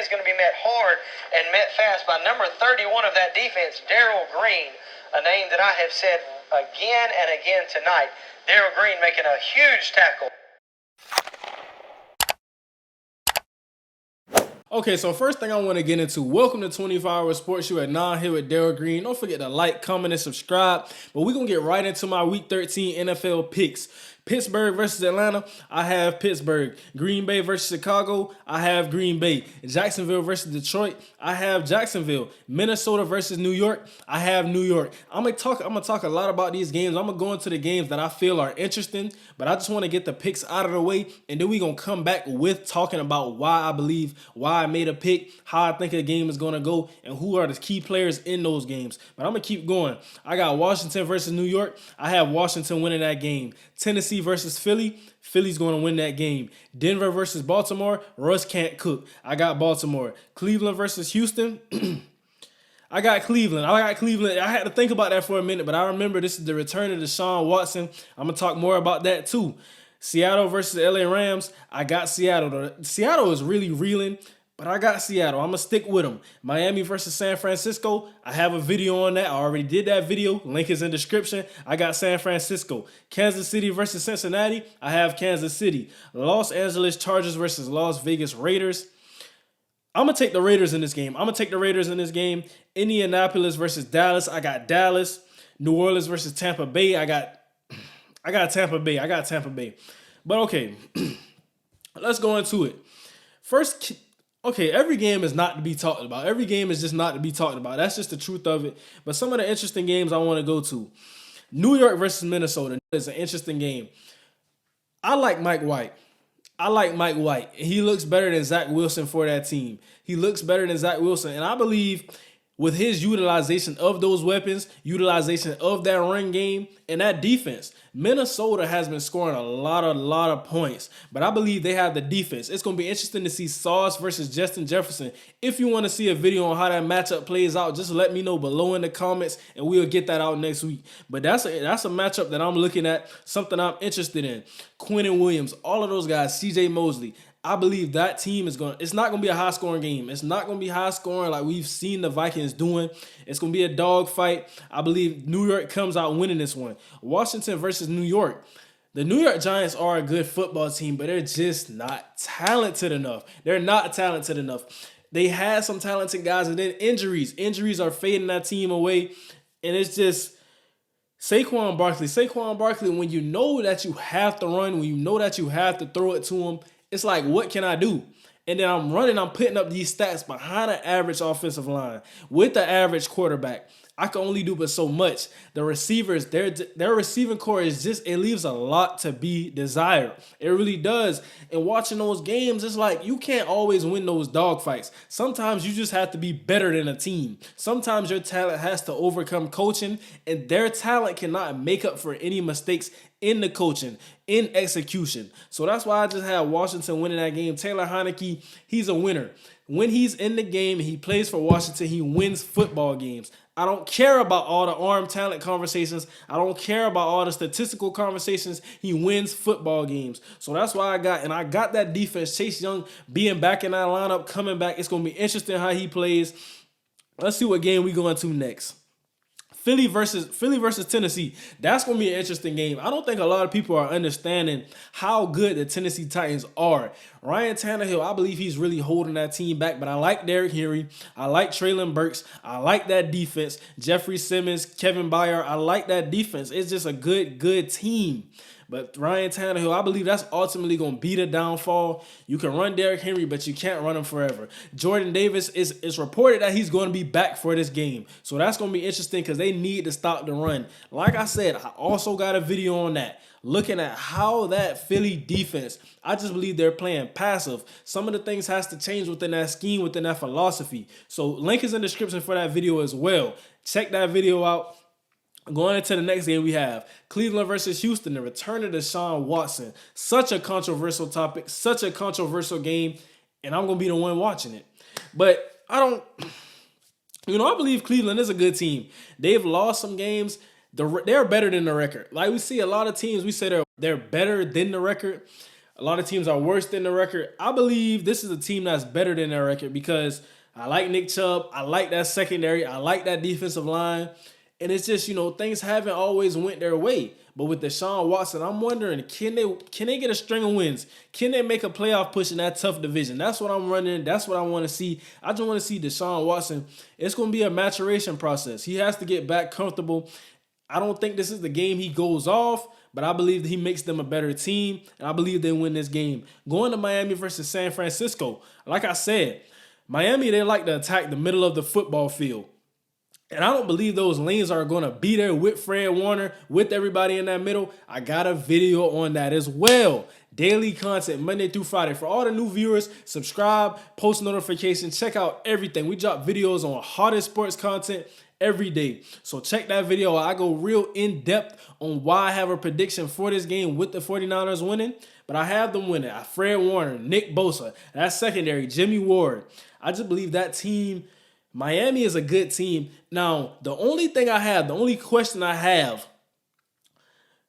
is going to be met hard and met fast by number 31 of that defense, Darrell Green, a name that I have said again and again tonight. Darrell Green making a huge tackle. Okay, so first thing I want to get into, welcome to 24-Hour Sports. You at 9 here with Darrell Green. Don't forget to like, comment, and subscribe. But we're going to get right into my Week 13 NFL picks. Pittsburgh versus Atlanta, I have Pittsburgh. Green Bay versus Chicago, I have Green Bay. Jacksonville versus Detroit, I have Jacksonville. Minnesota versus New York, I have New York. I'm gonna talk a lot about these games. I'm gonna go into the games that I feel are interesting, but I just want to get the picks out of the way, and then we're gonna come back with talking about why I made a pick, how I think a game is gonna go, and who are the key players in those games. But I'm gonna keep going. I got Washington versus New York. I have Washington winning that game. Tennessee versus Philly. Philly's going to win that game. Denver versus Baltimore. Russ can't cook. I got Baltimore. Cleveland versus Houston. I got Cleveland. I had to think about that for a minute, but I remember this is the return of Deshaun Watson. I'm going to talk more about that too. Seattle versus LA Rams. I got Seattle. Seattle is really reeling, but I got Seattle. I'm going to stick with them. Miami versus San Francisco. I have a video on that. I already did that video. Link is in the description. I got San Francisco. Kansas City versus Cincinnati. I have Kansas City. Los Angeles Chargers versus Las Vegas Raiders. I'm going to take the Raiders in this game. Indianapolis versus Dallas. I got Dallas. New Orleans versus Tampa Bay. I got Tampa Bay. But okay, let's go into it. First, okay, every game is not to be talked about. Every game is just not to be talked about. That's just the truth of it. But some of the interesting games I want to go to. New York versus Minnesota is an interesting game. I like Mike White. He looks better than Zach Wilson for that team. And I believe with his utilization of those weapons, utilization of that run game, and that defense, Minnesota has been scoring a lot of points. But I believe they have the defense. It's going to be interesting to see Sauce versus Justin Jefferson. If you want to see a video on how that matchup plays out, just let me know below in the comments, and we'll get that out next week. But that's a matchup that I'm looking at, something I'm interested in. Quinnen Williams, all of those guys, CJ Mosley. I believe that team it's not going to be a high-scoring game. It's not going to be high-scoring like we've seen the Vikings doing. It's going to be a dogfight. I believe New York comes out winning this one. Washington versus New York. The New York Giants are a good football team, but they're just not talented enough. They had some talented guys, and then injuries. Injuries are fading that team away, and it's just Saquon Barkley, when you know that you have to run, when you know that you have to throw it to him, it's like, what can I do? And then I'm putting up these stats behind an average offensive line with the average quarterback. I can only do but so much. The receivers, their receiving core it leaves a lot to be desired. It really does. And watching those games, it's like you can't always win those dogfights. Sometimes you just have to be better than a team. Sometimes your talent has to overcome coaching, and their talent cannot make up for any mistakes in the coaching, in execution. So that's why I just had Washington winning that game. Taylor Heineke, he's a winner. When he's in the game and he plays for Washington, he wins football games. I don't care about all the arm talent conversations. I don't care about all the statistical conversations. He wins football games. So that's why I got that defense. Chase Young being back in that lineup, coming back. It's going to be interesting how he plays. Let's see what game we go into next. Philly versus Tennessee. That's going to be an interesting game. I don't think a lot of people are understanding how good the Tennessee Titans are. Ryan Tannehill, I believe he's really holding that team back, but I like Derrick Henry. I like Treylon Burks. I like that defense. Jeffrey Simmons, Kevin Byard. I like that defense. It's just a good team. But Ryan Tannehill, I believe that's ultimately going to be the downfall. You can run Derrick Henry, but you can't run him forever. Jordan Davis is reported that he's going to be back for this game. So that's going to be interesting because they need to stop the run. Like I said, I also got a video on that. Looking at how that Philly defense, I just believe they're playing passive. Some of the things has to change within that scheme, within that philosophy. So link is in the description for that video as well. Check that video out. Going into the next game, we have Cleveland versus Houston, the return of Deshaun Watson. Such a controversial topic, such a controversial game, and I'm going to be the one watching it. But I believe Cleveland is a good team. They've lost some games. They're better than the record. Like we see a lot of teams, we say they're better than the record. A lot of teams are worse than the record. I believe this is a team that's better than their record because I like Nick Chubb. I like that secondary. I like that defensive line. And it's just, things haven't always went their way. But with Deshaun Watson, I'm wondering, can they get a string of wins? Can they make a playoff push in that tough division? That's what I'm running. That's what I want to see. I just want to see Deshaun Watson. It's going to be a maturation process. He has to get back comfortable. I don't think this is the game he goes off, but I believe that he makes them a better team, and I believe they win this game. Going to Miami versus San Francisco, like I said, Miami, they like to attack the middle of the football field. And I don't believe those lanes are going to be there with Fred Warner, with everybody in that middle. I got a video on that as well. Daily content, Monday through Friday. For all the new viewers, subscribe, post notifications, check out everything. We drop videos on hottest sports content every day. So check that video out. I go real in-depth on why I have a prediction for this game with the 49ers winning. But I have them winning. Fred Warner, Nick Bosa, that secondary, Jimmy Ward. I just believe that team, Miami is a good team. Now, the only question I have,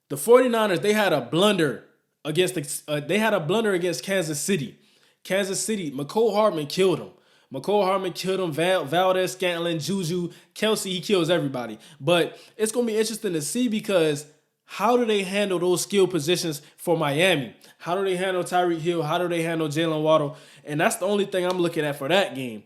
the 49ers, they had a blunder against Kansas City. Kansas City, McCole Hardman killed him. Valdez, Scantling, Juju, Kelsey, he kills everybody. But it's going to be interesting to see because how do they handle those skill positions for Miami? How do they handle Tyreek Hill? How do they handle Jalen Waddle? And that's the only thing I'm looking at for that game.